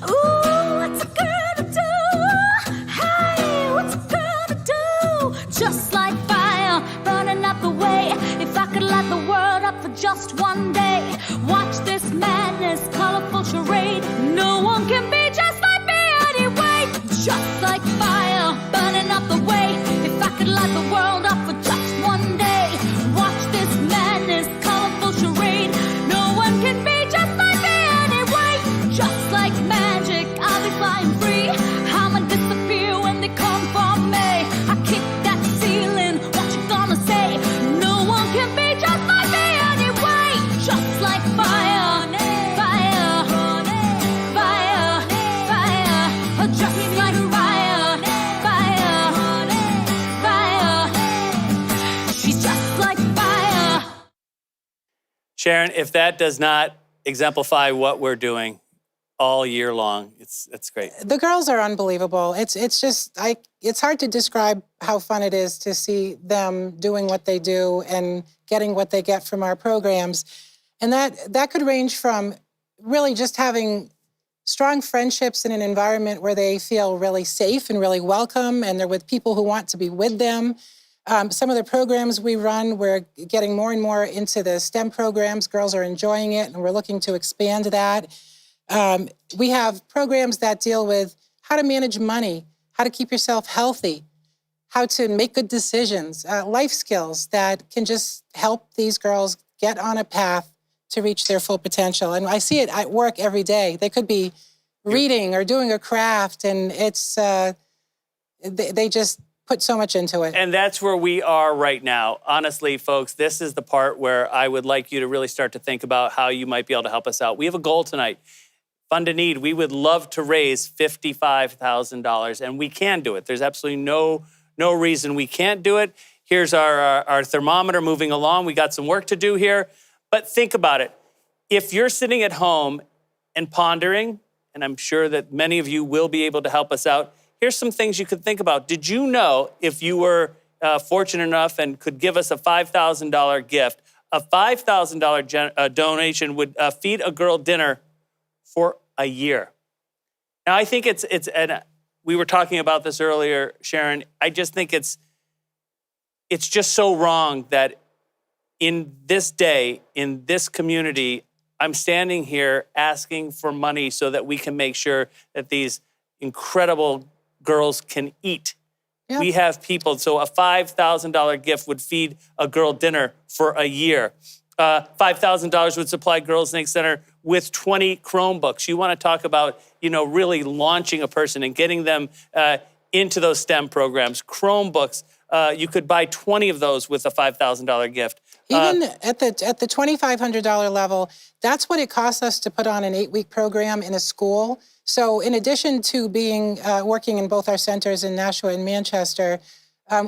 Ooh, what's a girl to do? Hey, what's a girl to do? Just like fire, burning up the way. If I could light the world up for just one day, watch this madness, colorful charade. No one can be just like me anyway. Just like fire, burning up the way. If I could light the world up for just one day, watch this madness, colorful charade. No one can be just like me anyway. Just like magic, I'll be flying free. I'ma disappear when they come for me. I kick that ceiling, what you gonna say? No one can be just like me anyway. Just like fire, fire, fire, fire. Just like fire, fire, fire. She's just like fire. Sharon, if that does not exemplify what we're doing all year long, it's great. The girls are unbelievable. It's hard to describe how fun it is to see them doing what they do and getting what they get from our programs. And that could range from really just having strong friendships in an environment where they feel really safe and really welcome, and they're with people who want to be with them. Some of the programs we run, we're getting more and more into the STEM programs. Girls are enjoying it, and we're looking to expand that. We have programs that deal with how to manage money, how to keep yourself healthy, how to make good decisions, life skills that can just help these girls get on a path to reach their full potential. And I see it at work every day. They could be reading or doing a craft, and it's they just put so much into it. And that's where we are right now. Honestly, folks, this is the part where I would like you to really start to think about how you might be able to help us out. We have a goal tonight. Fund a need. We would love to raise $55,000, and we can do it. There's absolutely no reason we can't do it. Here's our thermometer moving along. We got some work to do here. But think about it. If you're sitting at home and pondering, and I'm sure that many of you will be able to help us out, here's some things you could think about. Did you know, if you were fortunate enough and could give us a $5,000 gift, a $5,000 donation would feed a girl dinner for a year? Now, I think and we were talking about this earlier, Sharon. I just think it's just so wrong that in this day, in this community, I'm standing here asking for money so that we can make sure that these incredible girls can eat. Yep. We have people, so a $5,000 gift would feed a girl dinner for a year. $5,000 would supply Girls Inc. Center with 20 Chromebooks. You want to talk about, really launching a person and getting them into those STEM programs. Chromebooks, you could buy 20 of those with a $5,000 gift. Even at the $2,500 level, that's what it costs us to put on an 8-week program in a school. So in addition to being working in both our centers in Nashua and Manchester,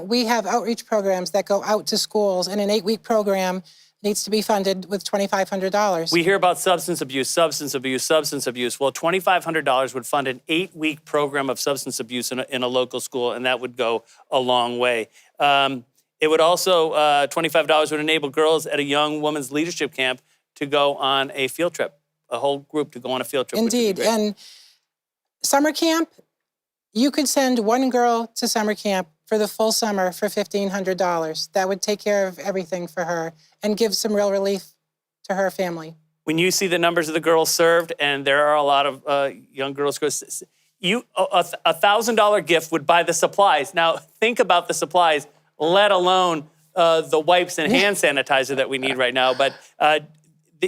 we have outreach programs that go out to schools, and an 8-week program needs to be funded with $2,500. We hear about substance abuse, substance abuse, substance abuse. Well, $2,500 would fund an 8-week program of substance abuse in a local school, and that would go a long way. It would also, $25 would enable girls at a young women's leadership camp to go on a field trip, a whole group to go on a field trip. Indeed, and summer camp, you could send one girl to summer camp for the full summer for $1,500. That would take care of everything for her and give some real relief to her family. When you see the numbers of the girls served, and there are a lot of young girls, a $1,000 gift would buy the supplies. Now, think about the supplies, let alone the wipes and hand sanitizer that we need right now. But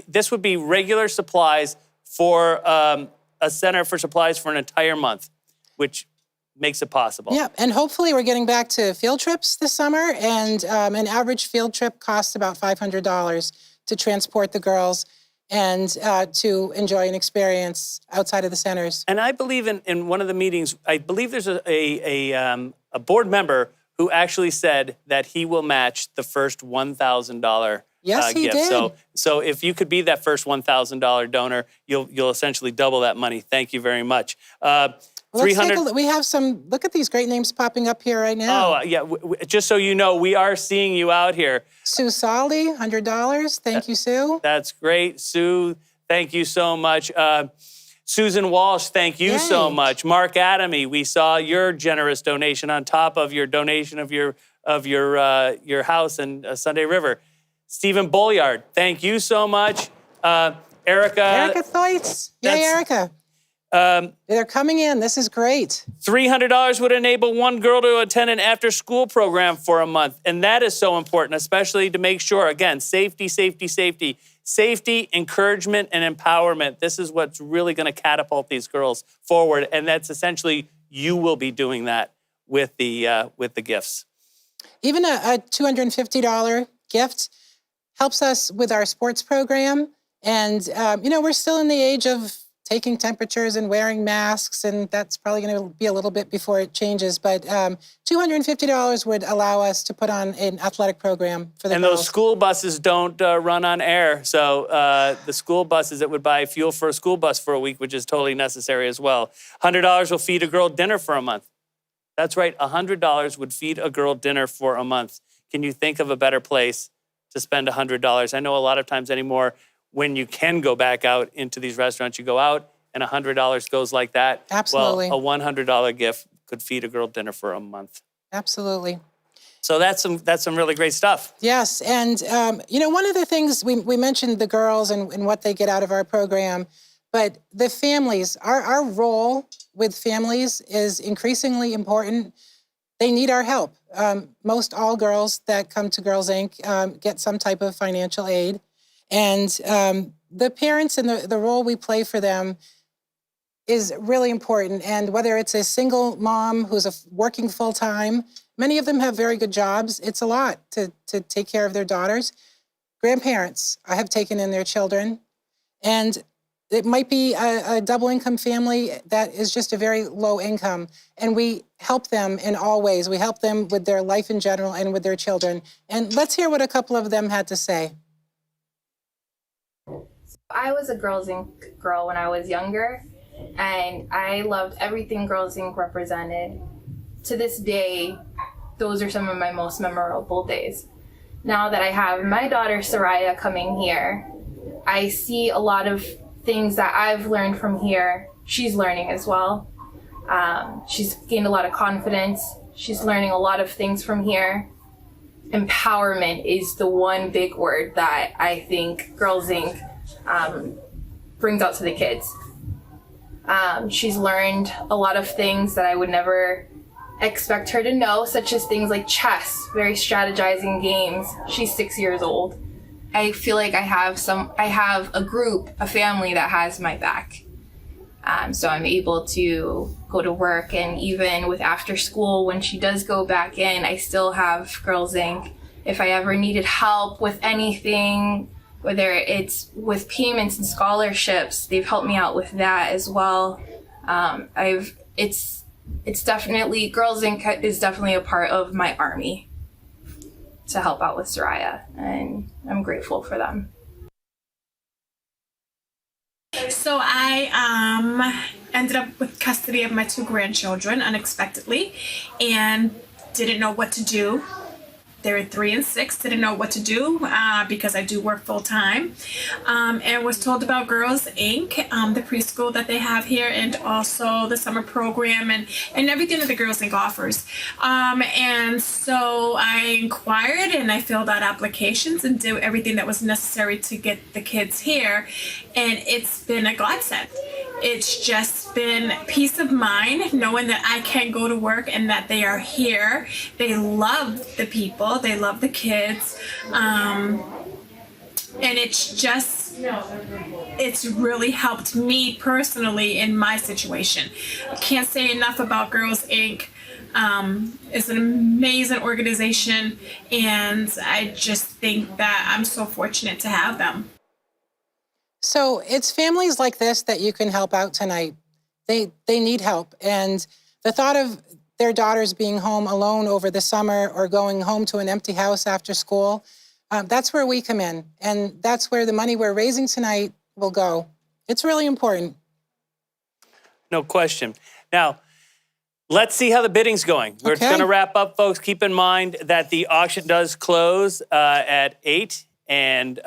this would be regular supplies for a center for supplies for an entire month, which makes it possible. Yeah, and hopefully we're getting back to field trips this summer, and an average field trip costs about $500 to transport the girls and to enjoy an experience outside of the centers. And I believe in one of the meetings, I believe there's a board member who actually said that he will match the first $1,000 Yes, he gift. did. So if you could be that first $1,000 donor, you'll essentially double that money. Thank you very much. Let's take a look. We have some, look at these great names popping up here right now. Oh, yeah. Just so you know, we are seeing you out here. Sue Saldi, $100. Thank you, Sue. That's great. Sue, thank you so much. Susan Walsh, thank you so much. Mark Adamy, we saw your generous donation on top of your donation of your house in Sunday River. Stephen Bolyard, thank you so much. Erica Thwaites. Yay, Erica. They're coming in. This is great. $300 would enable one girl to attend an after-school program for a month. And that is so important, especially to make sure, again, safety, safety, safety. Safety, encouragement, and empowerment. This is what's really going to catapult these girls forward. And that's essentially, you will be doing that with the gifts. Even a $250 gift helps us with our sports program. And, we're still in the age of taking temperatures and wearing masks, and that's probably going to be a little bit before it changes. But $250 would allow us to put on an athletic program for the girls. And those school buses don't run on air. So the school buses, it would buy fuel for a school bus for a week, which is totally necessary as well. $100 will feed a girl dinner for a month. That's right, $100 would feed a girl dinner for a month. Can you think of a better place to spend $100? I know a lot of times anymore, when you can go back out into these restaurants, you go out and $100 goes like that. Absolutely. Well, a $100 gift could feed a girl dinner for a month. Absolutely. So that's some really great stuff. Yes, and one of the things, we mentioned the girls and what they get out of our program, but the families, our role with families is increasingly important. They need our help. Most all girls that come to Girls Inc. Get some type of financial aid. And the parents and the role we play for them is really important. And whether it's a single mom who's working full-time, many of them have very good jobs. It's a lot to take care of their daughters. Grandparents have taken in their children. And it might be a double-income family that is just a very low income. And we help them in all ways. We help them with their life in general and with their children. And let's hear what a couple of them had to say. I was a Girls Inc. girl when I was younger, and I loved everything Girls Inc. represented. To this day, those are some of my most memorable days. Now that I have my daughter Soraya coming here, I see a lot of things that I've learned from here. She's learning as well. She's gained a lot of confidence. She's learning a lot of things from here. Empowerment is the one big word that I think Girls Inc. Brings out to the kids. She's learned a lot of things that I would never expect her to know, such as things like chess, very strategizing games. She's 6 years old. I feel like I have a group, a family that has my back. So I'm able to go to work, and even with after school, when she does go back in, I still have Girls Inc. if I ever needed help with anything, whether it's with payments and scholarships, they've helped me out with that as well. It's definitely, Girls Inc. is definitely a part of my army to help out with Soraya, and I'm grateful for them. So I ended up with custody of my 2 grandchildren unexpectedly and didn't know what to do. They were 3 and 6, didn't know what to do because I do work full time, and was told about Girls Inc., the preschool that they have here, and also the summer program and everything that the Girls Inc. offers. And so I inquired and I filled out applications and did everything that was necessary to get the kids here, and it's been a godsend. It's just been peace of mind knowing that I can go to work and that they are here. They love the people. They love the kids. And it's really helped me personally in my situation. I can't say enough about Girls Inc. It's an amazing organization, and I just think that I'm so fortunate to have them. So it's families like this that you can help out tonight. They need help. And the thought of their daughters being home alone over the summer or going home to an empty house after school, that's where we come in. And that's where the money we're raising tonight will go. It's really important. No question. Now, let's see how the bidding's going. We're Okay. going to wrap up, folks. Keep in mind that the auction does close at 8. And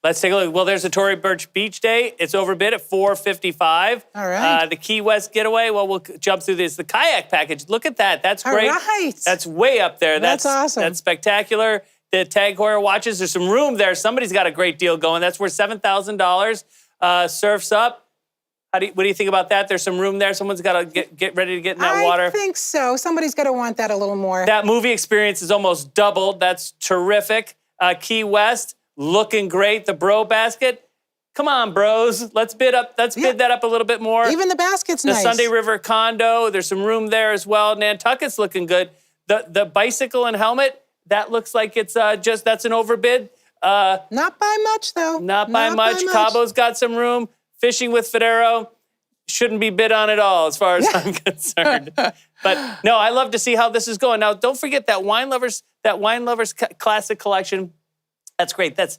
let's take a look. Well, there's a Tory Burch Beach Day. It's overbid at $455. All right. The Key West Getaway, well, we'll jump through this. The kayak package, look at that. That's great. All right. That's way up there. That's awesome. That's spectacular. The Tag Heuer watches, there's some room there. Somebody's got a great deal going. That's worth $7,000. Surf's Up. What do you think about that? There's some room there. Someone's got to get ready to get in that water. I think so. Somebody's going to want that a little more. That movie experience is almost doubled. That's terrific. Key West, looking great. The Bro Basket. Come on, bros. Let's bid up. Let's bid that up a little bit more. Even the basket's The nice. Sunday River Condo. There's some room there as well. Nantucket's looking good. The bicycle and helmet. That looks like it's that's an overbid. Not by much, though. Not by much. Cabo's got some room. Fishing with Federo shouldn't be bid on at all, as far as I'm concerned. But no, I love to see how this is going. Now, don't forget that Wine Lovers Classic Collection. That's great. That's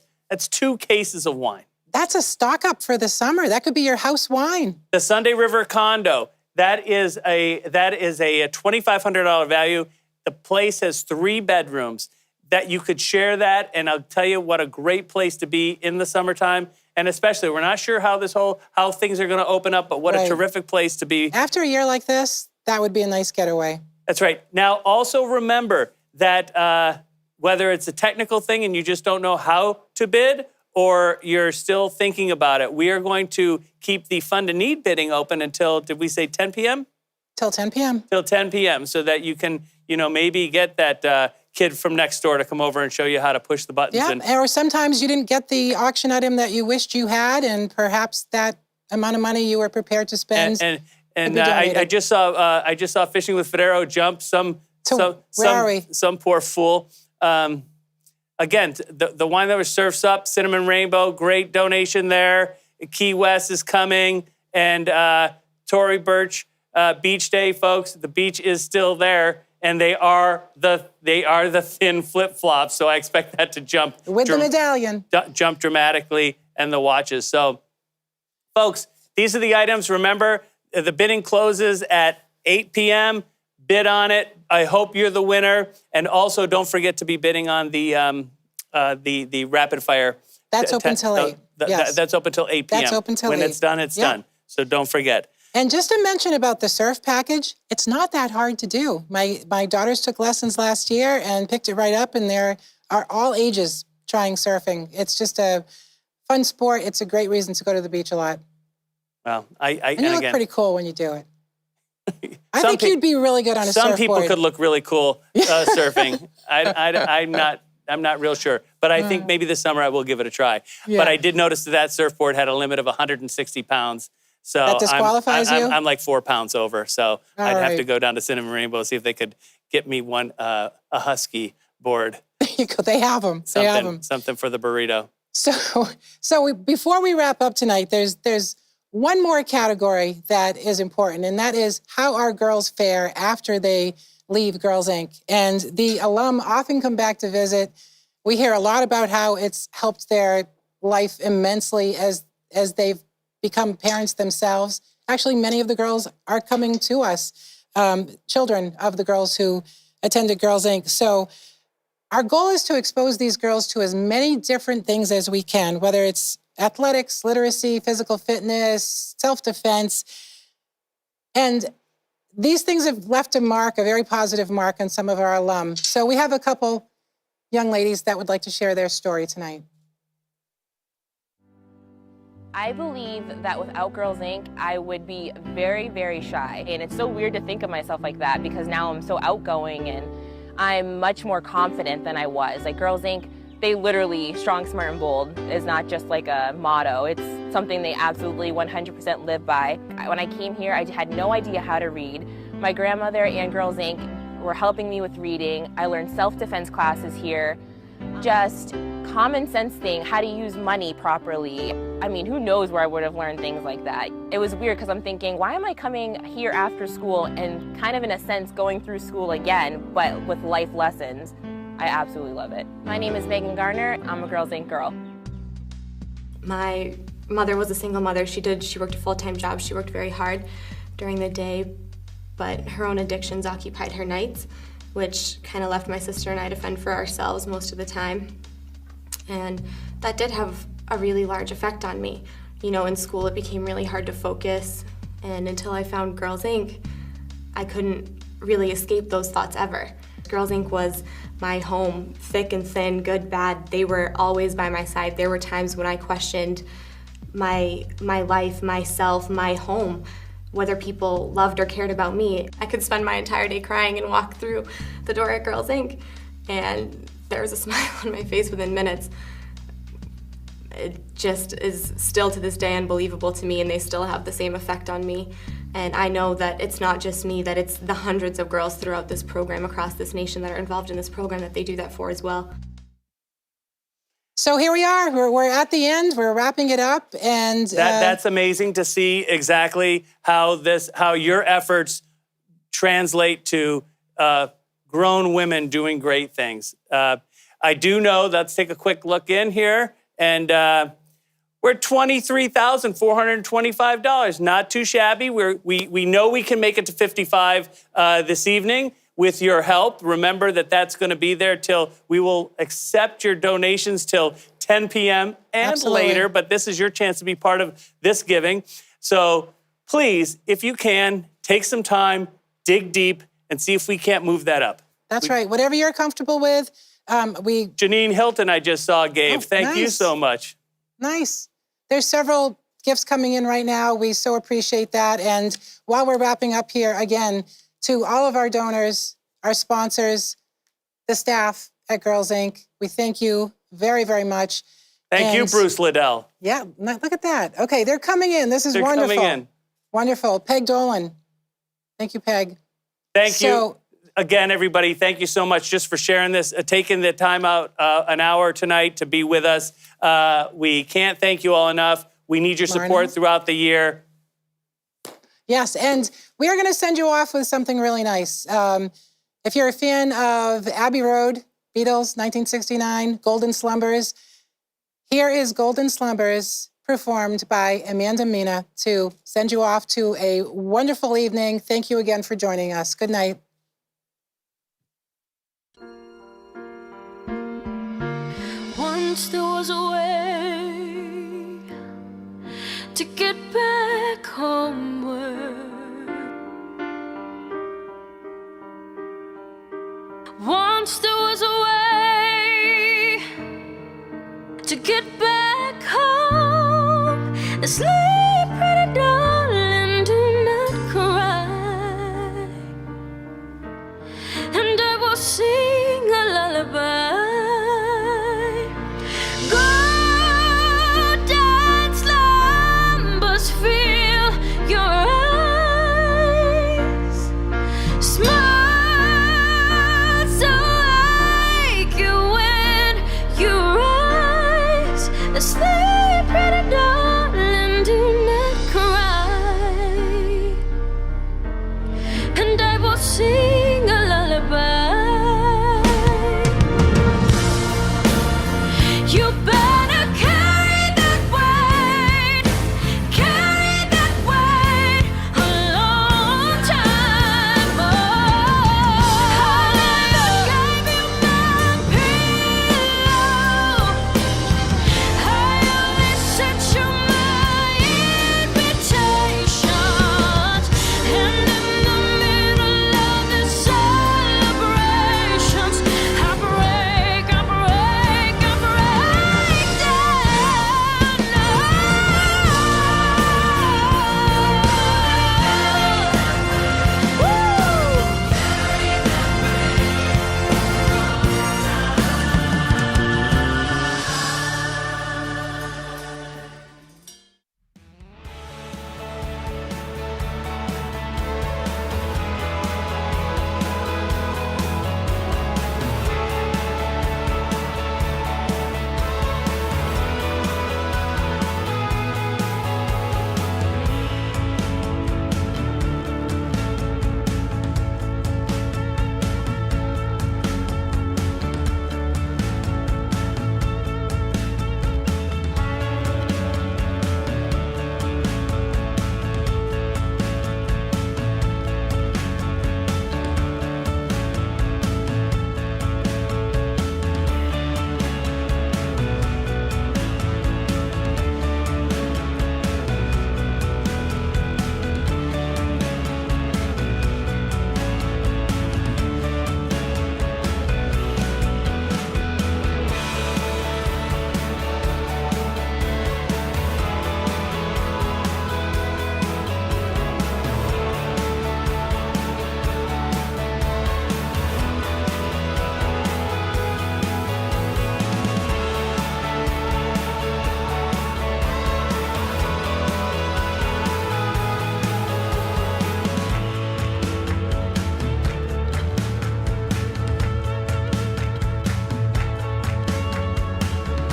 2 cases of wine. That's a stock up for the summer. That could be your house wine. The Sunday River Condo. That is a $2,500 value. The place has 3 bedrooms that you could share that, and I'll tell you what a great place to be in the summertime. And especially, we're not sure how things are going to open up, but what a terrific place to be. After a year like this, that would be a nice getaway. That's right. Now, also remember that whether it's a technical thing and you just don't know how to bid, or you're still thinking about it, we are going to keep the Fund a Need bidding open until, did we say 10 p.m.? Till 10 p.m. Till 10 p.m. so that you can, maybe get that kid from next door to come over and show you how to push the buttons. Yeah, or sometimes you didn't get the auction item that you wished you had, and perhaps that amount of money you were prepared to spend. And I just saw Fishing with Federo jump some poor fool. Again, the Wine Lovers Surf's Up, Cinnamon Rainbow, great donation there. Key West is coming, and Tory Burch Beach Day, folks. The beach is still there. And they are the thin flip-flops, so I expect that to jump. With the medallion. Jump dramatically, and the watches. So, folks, these are the items. Remember, the bidding closes at 8 p.m. Bid on it. I hope you're the winner. And also, don't forget to be bidding on the rapid fire. That's open till 8. Yes. That's open till 8 p.m. That's open till 8. When it's done, it's done. So don't forget. And just to mention about the surf package, it's not that hard to do. My daughters took lessons last year and picked it right up, and there are all ages trying surfing. It's just a fun sport. It's a great reason to go to the beach a lot. Well, and you look pretty cool when you do it. I think you'd be really good on a surfboard. Some people could look really cool surfing. I'm not real sure, but I think maybe this summer I will give it a try. Yeah. But I did notice that surfboard had a limit of 160 pounds. So that disqualifies you? I'm like 4 pounds over, so I'd have to go down to Cinnamon Rainbow, see if they could get me one a Husky board. you go. They have them. They have them. Something for the burrito. Before we wrap up tonight, there's one more category that is important, and that is how our girls fare after they leave Girls Inc. And the alum often come back to visit. We hear a lot about how it's helped their life immensely as they've become parents themselves. Actually, many of the girls are coming to us, children of the girls who attended Girls Inc. So our goal is to expose these girls to as many different things as we can, whether it's athletics, literacy, physical fitness, self-defense. And these things have left a mark, a very positive mark on some of our alum. So we have a couple young ladies that would like to share their story tonight. I believe that without Girls Inc., I would be very, very shy. And it's so weird to think of myself like that because now I'm so outgoing and I'm much more confident than I was. Like Girls Inc., they literally, strong, smart, and bold is not just like a motto. It's something they absolutely 100% live by. When I came here, I had no idea how to read. My grandmother and Girls Inc. were helping me with reading. I learned self-defense classes here. Just common sense thing, how to use money properly. I mean, who knows where I would have learned things like that. It was weird because I'm thinking, why am I coming here after school and kind of in a sense going through school again, but with life lessons? I absolutely love it. My name is Megan Garner. I'm a Girls Inc. girl. My mother was a single mother. She worked a full-time job. She worked very hard during the day, but her own addictions occupied her nights, which kind of left my sister and I to fend for ourselves most of the time. And that did have a really large effect on me. You know, in school it became really hard to focus, and until I found Girls Inc., I couldn't really escape those thoughts ever. Girls Inc. was my home, thick and thin, good, bad. They were always by my side. There were times when I questioned my life, myself, my home, whether people loved or cared about me. I could spend my entire day crying and walk through the door at Girls Inc. and there was a smile on my face within minutes. It just is still to this day unbelievable to me, and they still have the same effect on me. And I know that it's not just me, that it's the hundreds of girls throughout this program across this nation that are involved in this program that they do that for as well. So here we are, we're at the end, we're wrapping it up, and that's amazing to see exactly how your efforts translate to grown women doing great things. I do know, let's take a quick look in here, and we're $23,425. Not too shabby. We know we can make it to 55 this evening with your help. Remember that that's going to be there till we will accept your donations till 10 p.m. and Absolutely. later. But this is your chance to be part of this giving. So please, if you can, take some time, dig deep, and see if we can't move that up. That's right. Whatever you're comfortable with. Janine Hilton, I just saw, gave. Thank you so much. Nice. There's several gifts coming in right now. We so appreciate that. And while we're wrapping up here, again, to all of our donors, our sponsors, the staff at Girls Inc., we thank you very, very much. Thank you, Bruce Liddell. Yeah, look at that. Okay, they're coming in. This is They're wonderful. coming in. Wonderful. Peg Dolan. Thank you, Peg. Thank you. Again, everybody, thank you so much just for sharing this, taking the time out an hour tonight to be with us. We can't thank you all enough. We need your support throughout the year. Yes, and we are going to send you off with something really nice. If you're a fan of Abbey Road, Beatles, 1969, Golden Slumbers, here is Golden Slumbers performed by Amanda Mina to send you off to a wonderful evening. Thank you again for joining us. Good night. Once there was a way to get back homeward. Once there was a way to get back home. This